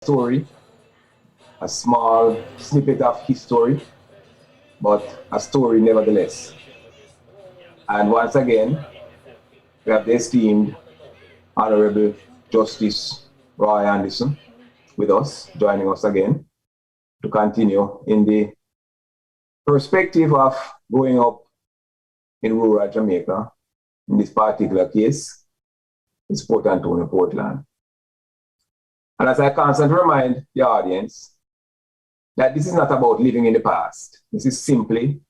story, a small snippet of history, but a story nevertheless. And once again, we have the esteemed Honorable Justice Roy Anderson with us, joining us again to continue in the perspective of growing up in rural Jamaica. In this particular case, it's Port Antonio, Portland. And as I constantly remind the audience that this is not about living in the past. This is simply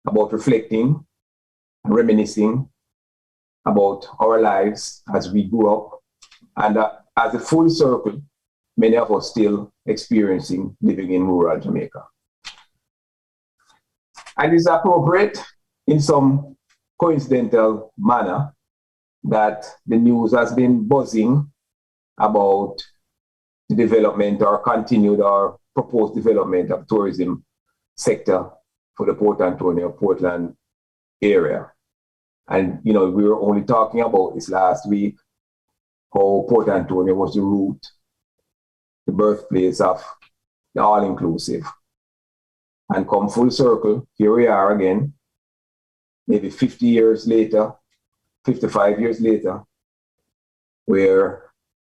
about reflecting and reminiscing about our lives as we grew up, and as a full circle, many of us still experiencing living in rural Jamaica. And it's appropriate in some coincidental manner that the news has been buzzing about the development or continued or proposed development of tourism sector for the Port Antonio, Portland area. And, we were only talking about this last week, how Port Antonio was the root, the birthplace of the all-inclusive. And come full circle, here we are again, maybe 50 years later, 55 years later, where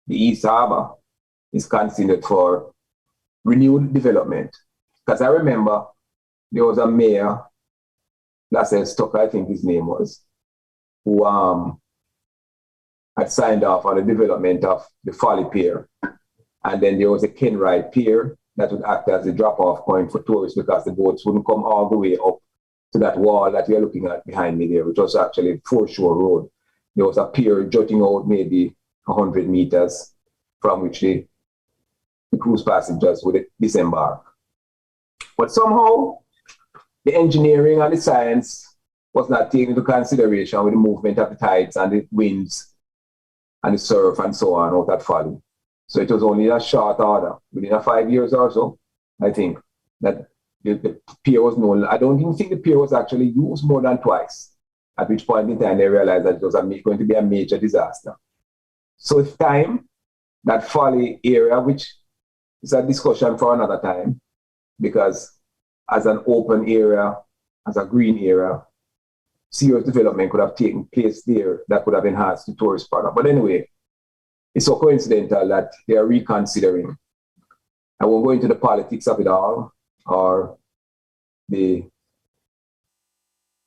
the East Harbor is considered for renewed development. Because I remember there was a mayor, Lassell Stucker, I think his name was, who had signed off on the development of the Folly Pier. And then there was a Kenride Pier that would act as a drop-off point for tourists because the boats wouldn't come all the way up to that wall that we are looking at behind me there, which was actually Foreshore Road. There was a pier jutting out maybe 100 meters from which the cruise passengers would disembark. But somehow, the engineering and the science was not taken into consideration with the movement of the tides and the winds and the surf and so on out at Folly. So it was only a short order. Within 5 years or so, I think, that the pier was known. I don't even think the pier was actually used more than twice, at which point in time they realized that it was going to be a major disaster. So it's time that Folly area, which is a discussion for another time, because as an open area, as a green area, serious development could have taken place there that could have enhanced the tourist product. But anyway, it's so coincidental that they are reconsidering. I won't go into the politics of it all, or the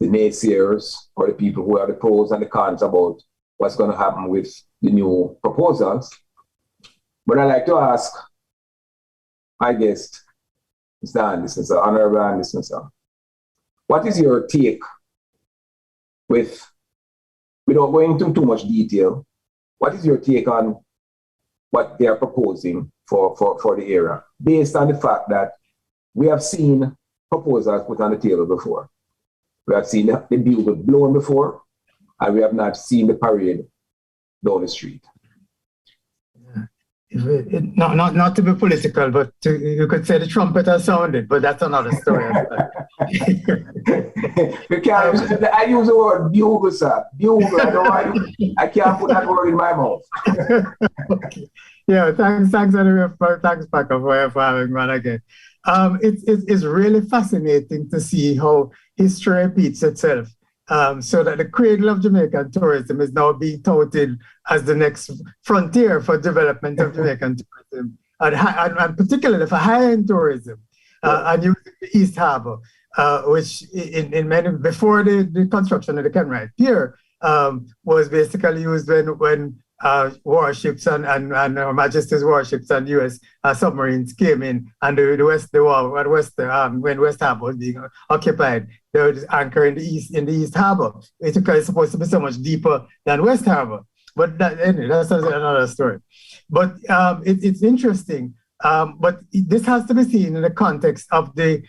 naysayers, or the people who are the pros and the cons about what's going to happen with the new proposals. But I'd like to ask my guest, Mr. Anderson, sir, Honorable Anderson, sir, what is your take without going into too much detail, what is your take on what they are proposing for the area, based on the fact that we have seen proposals put on the table before? We have seen the bugle blown before, and we have not seen the parade down the street. Not to be political, but you could say the trumpet has sounded, but that's another story. I use the word bugle, sir. Bugle. I can't put that word in my mouth. Okay. Yeah, thanks anyway. Thanks, Paca, for having me on again. It's really fascinating to see how history repeats itself. So that the cradle of Jamaican tourism is now being touted as the next frontier for development of Jamaican tourism, and particularly for high-end tourism, and using the East Harbor, which in many before the construction of the Kenride Pier was basically used when warships and Her Majesty's warships and U.S. Submarines came in, and when West Harbor was being occupied, they were anchored in the East Harbor. It's supposed to be so much deeper than West Harbor, but that's another story. But it's interesting. But this has to be seen in the context of the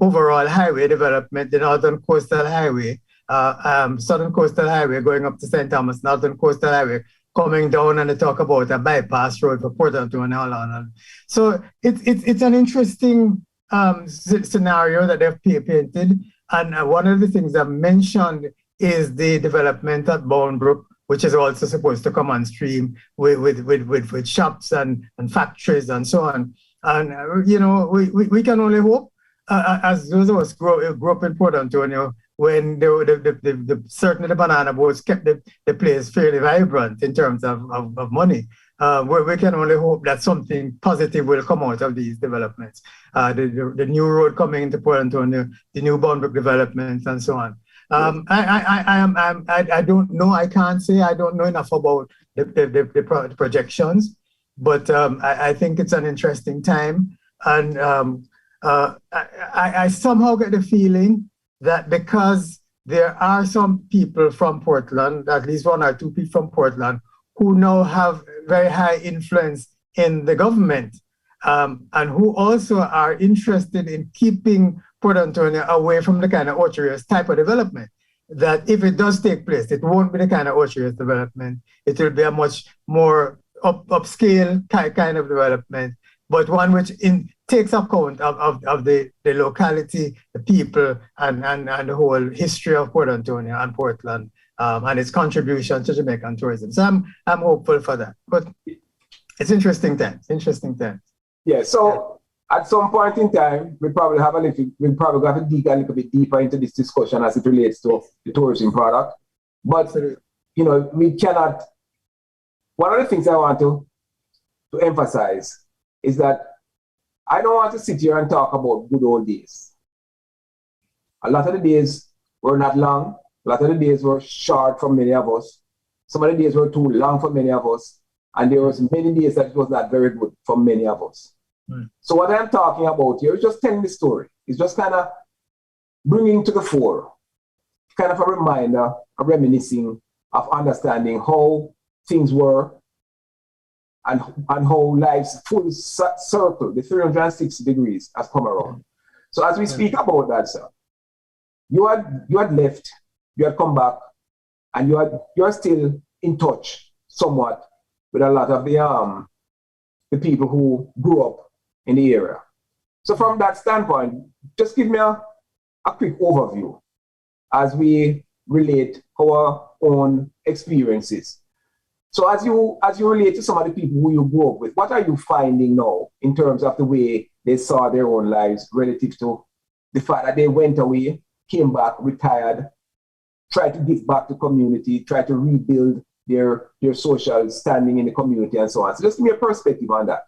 overall highway development, the Northern Coastal Highway, Southern Coastal Highway going up to St. Thomas, Northern Coastal Highway coming down, and they talk about a bypass road for Port Antonio and all on. So it's an interesting scenario that they've painted. And one of the things I've mentioned is the development at Boundbrook which is also supposed to come on stream with shops and factories and so on. And, we can only hope, as those of us grew up in Port Antonio, when certainly the banana boats kept the place fairly vibrant in terms of money. We can only hope that something positive will come out of these developments. The new road coming into Port Antonio, the new Boundbrook developments, and so on. I don't know. I can't say I don't know enough about the projections, but I think it's an interesting time, and I somehow get the feeling that because there are some people from Portland, at least one or two people from Portland, who now have very high influence in the government, and who also are interested in keeping Port Antonio away from the kind of Orchardist type of development, that if it does take place, it won't be the kind of Orchardist development. It will be a much more upscale kind of development, but one which takes account of the locality, the people, and the whole history of Port Antonio and Portland, and its contribution to Jamaican tourism. So I'm hopeful for that. But it's interesting times. Yeah. So at some point in time, we'll probably have to dig a little bit deeper into this discussion as it relates to the tourism product. But we cannot. One of the things I want to emphasize is that I don't want to sit here and talk about good old days. A lot of the days were not long. A lot of the days were short for many of us. Some of the days were too long for many of us. And there was many days that it was not very good for many of us. Mm. So what I'm talking about here is just telling the story. It's just kind of bringing to the fore, kind of a reminder, a reminiscing of understanding how things were and how life's full circle, the 360 degrees, has come around. So as we speak about that, sir, you had left, you had come back, and you're still in touch somewhat with a lot of the people who grew up in the area. So from that standpoint, just give me a quick overview as we relate our own experiences. So as you relate to some of the people who you grew up with, what are you finding now in terms of the way they saw their own lives relative to the fact that they went away, came back, retired, tried to give back to community, tried to rebuild their social standing in the community and so on. So just give me a perspective on that.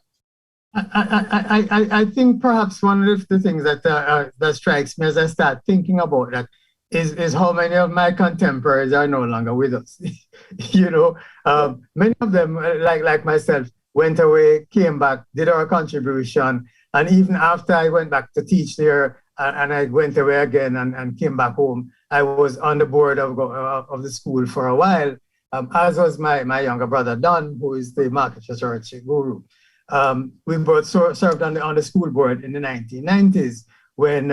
I think perhaps one of the things that strikes me as I start thinking about that is how many of my contemporaries are no longer with us. Many of them, like myself, went away, came back, did our contribution, and even after I went back to teach there, and I went away again and came back home, I was on the board of the school for a while, as was my younger brother Don, who is the market research guru. We both served on the school board in the 1990s when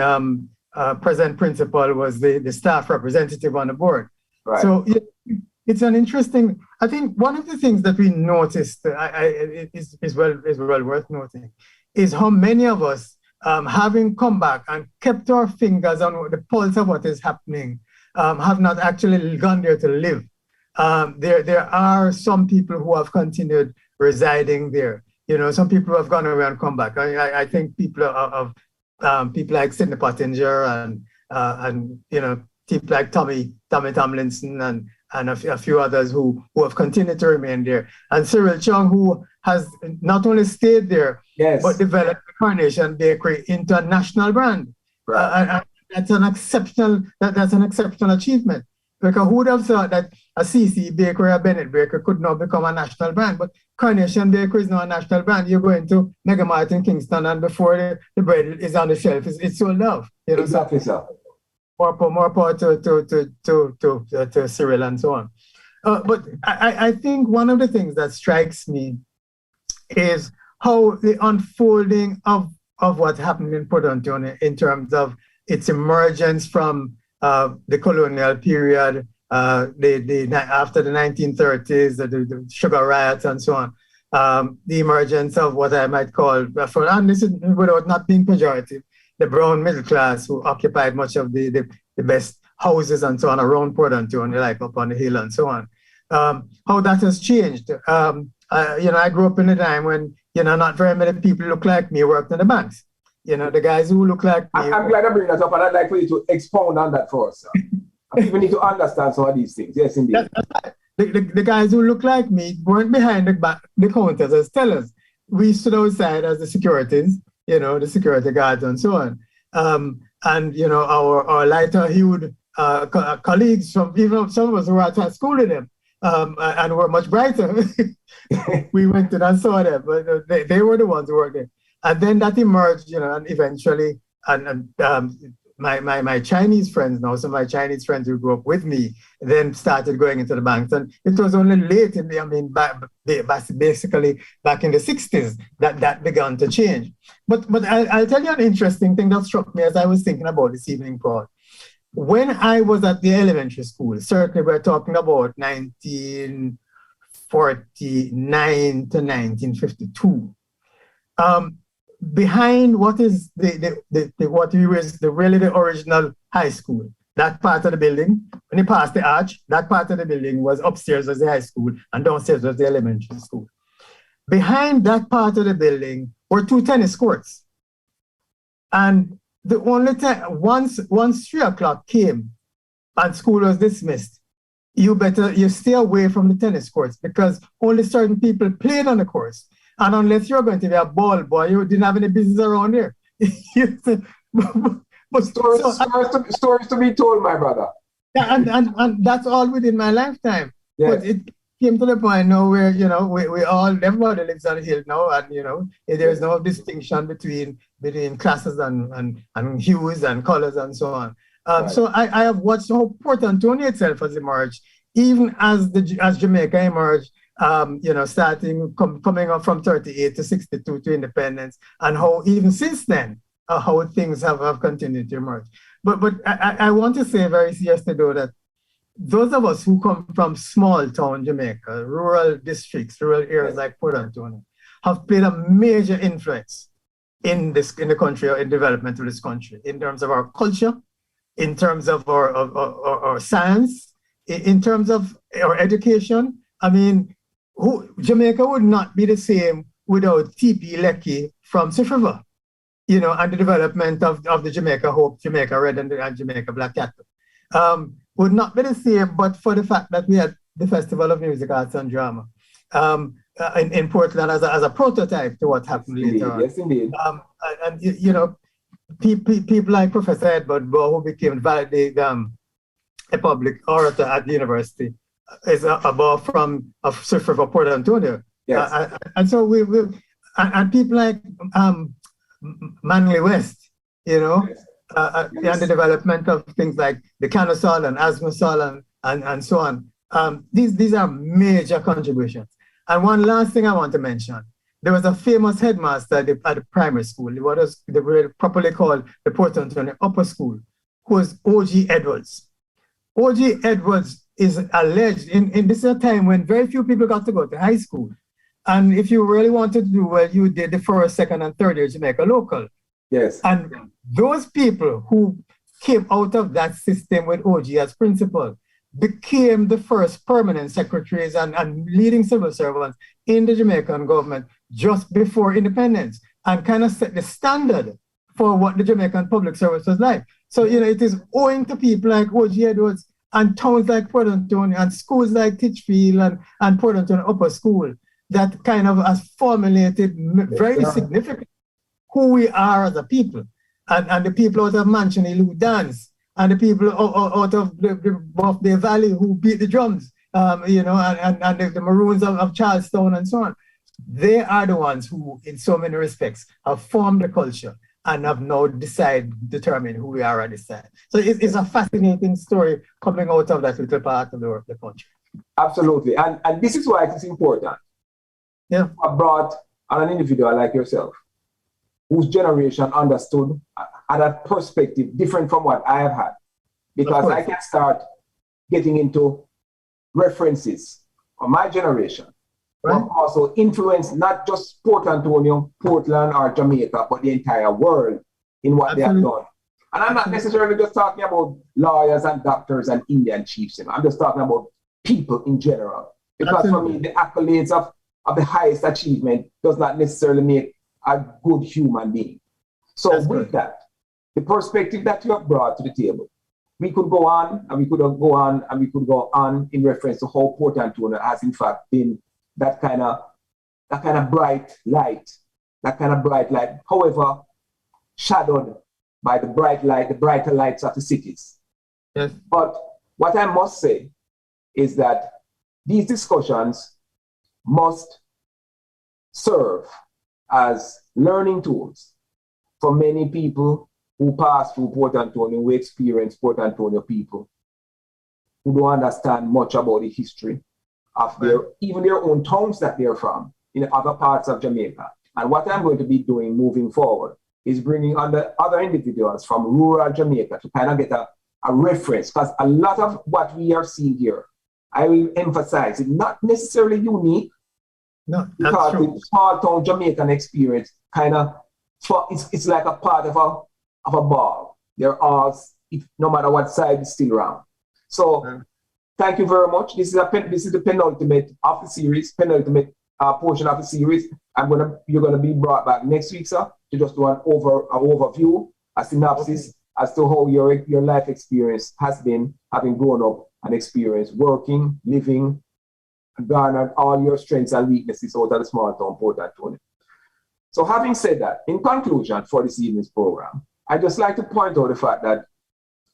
President Principal was the staff representative on the board. Right. So it's an interesting. I think one of the things that we noticed is well worth noting is how many of us, having come back and kept our fingers on the pulse of what is happening, have not actually gone there to live. There are some people who have continued residing there. Some people have gone away and come back. I think people of people like Sidney Pottinger and people like Tommy Tomlinson and a few others who have continued to remain there. And Cyril Chung, who has not only stayed there, yes, but developed the Carnation Bakery into a national brand. Right. And that's an exceptional achievement. Because who would have thought that a CC Bakery or Bennett Bakery could now become a national brand? But Carnation Bakery is now a national brand. You go into Mega Mart in Kingston, and before the bread is on the shelf, it's sold out. Exactly so. More power to Cyril and so on. But I think one of the things that strikes me is how the unfolding of what happened in Port Antonio in terms of its emergence from the colonial period, after the 1930s, the sugar riots and so on, the emergence of what I might call, and this is without not being pejorative, the brown middle class who occupied much of the best houses and so on around Port Antonio, like up on the hill and so on. how that has changed. I grew up in a time when, not very many people look like me worked in the banks. The guys who look like me. I'm glad I bring that up, and I'd like for you to expound on that for us, sir. People need to understand some of these things. Yes, indeed. The guys who look like me weren't behind the counters as tellers. We stood outside as the securities, the security guards and so on. And our lighter hued colleagues from even some of us who were at school with them and were much brighter. We went in and saw them, but they were the ones who were there. And then that emerged, and eventually, my Chinese friends now, some of my Chinese friends who grew up with me, then started going into the banks. And it was only late basically back in the 60s that began to change. But I'll tell you an interesting thing that struck me as I was thinking about this evening, Paul. When I was at the elementary school, certainly we're talking about 1949 to 1952. Behind what is the original high school, that part of the building, when you pass the arch, that part of the building was upstairs was the high school and downstairs was the elementary school. Behind that part of the building were 2 tennis courts. And the only time, once 3 o'clock came and school was dismissed, you stay away from the tennis courts because only certain people played on the course. And unless you're going to be a ball boy, you didn't have any business around here. But stories to be told, my brother. Yeah, and that's all within my lifetime. Yes. But it came to the point now where, everybody lives on a hill now, and, there's no distinction between classes and hues and colors and so on. Right. So I have watched how Port Antonio itself has emerged, even as Jamaica emerged, coming up from 38 to 62 to independence, and how even since then, how things have continued to emerge. But I want to say very seriously though that those of us who come from small town Jamaica, rural districts, rural areas like Port Antonio, have played a major influence in the country or in development of this country, in terms of our culture, in terms of our science, in terms of our education. I mean, Jamaica would not be the same without T.P. Lecky from Swift River, and the development of the Jamaica Hope, Jamaica Red, and Jamaica Black Cattle. Would not be the same, but for the fact that we had the Festival of Music, Arts and Drama in Portland as a prototype to what happened later on. Yes, indeed. People like Professor Edward Bow, who became a public orator at the university, is above from Swift River, Port Antonio. Yes. And so and people like Manly West, yes. And the development of things like the Canasol and Asmasol and so on. These are major contributions. And one last thing I want to mention. There was a famous headmaster at the primary school, what was properly called the Port Antonio Upper School, who was O.G. Edwards. O.G. Edwards is alleged, in this is a time when very few people got to go to high school. And if you really wanted to do well, you did the first, second, and third year Jamaica local. Yes. And those people who came out of that system with OG as principal became the first permanent secretaries and leading civil servants in the Jamaican government just before independence, and kind of set the standard for what the Jamaican public service was like. So, it is owing to people like OG Edwards and towns like Port Antonio and schools like Titchfield and Port Antonio Upper School that kind of has formulated very significant who we are as a people. And the people out of Manchini who dance, and the people out of the Valley who beat the drums, and the Maroons of Charlestown and so on. They are the ones who, in so many respects, have formed the culture and have now determined who we are at this time. So it's a fascinating story coming out of that little part of the country. Absolutely. And this is why it is important. Yeah. I brought an individual like yourself, whose generation understood at a perspective different from what I have had. Because I can start getting into references from my generation, right, but also influence not just Port Antonio, Portland, or Jamaica, but the entire world in what they have done. And I'm not necessarily just talking about lawyers and doctors and Indian chiefs. I'm just talking about people in general. Because for me, the accolades of the highest achievement does not necessarily make a good human being. So with that, the perspective that you have brought to the table, we could go on and we could go on and we could go on in reference to how Port Antonio has in fact been that kind of bright light, however, shadowed by the brighter lights of the cities. Yes. But what I must say is that these discussions must serve as learning tools for many people who pass through Port Antonio, who experience Port Antonio people, who don't understand much about the history of even their own towns that they're from in other parts of Jamaica. And what I'm going to be doing moving forward is bringing on the other individuals from rural Jamaica to kind of get a reference, because a lot of what we are seeing here, I will emphasize, it's not necessarily unique. No, because the small town Jamaican experience it's like a part of a ball. They're all, no matter what side, it's still around. So thank you very much. This is the penultimate of the series, portion of the series. You're gonna be brought back next week, sir, to just do an overview, a synopsis as to how your life experience has been, having grown up and experienced working, living, garnered all your strengths and weaknesses out of the small town Port Antonio. So having said that, in conclusion for this evening's program, I'd just like to point out the fact that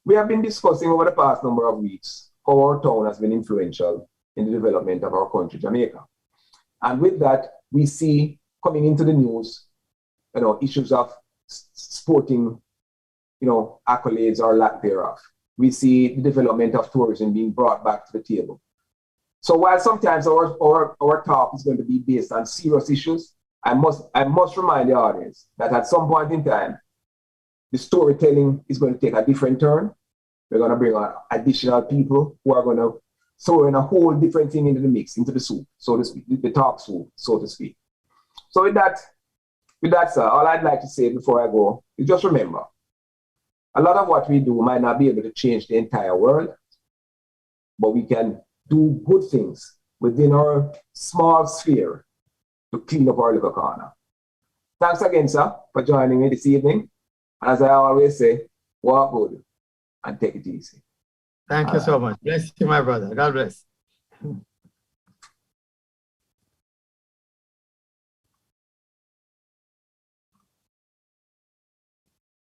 we have been discussing over the past number of weeks how our town has been influential in the development of our country, Jamaica. And with that, we see coming into the news, issues of sporting, accolades or lack thereof. We see the development of tourism being brought back to the table. So while sometimes our talk is going to be based on serious issues, I must remind the audience that at some point in time, the storytelling is going to take a different turn. We're going to bring on additional people who are going to throw in a whole different thing into the mix, into the soup, so to speak, the talk soup, so to speak. So with that, sir, all I'd like to say before I go is just remember, a lot of what we do might not be able to change the entire world, but we can do good things within our small sphere to clean up our little corner. Thanks again, sir, for joining me this evening. As I always say, walk good and take it easy. Thank you so much. Bless you, my brother. God bless.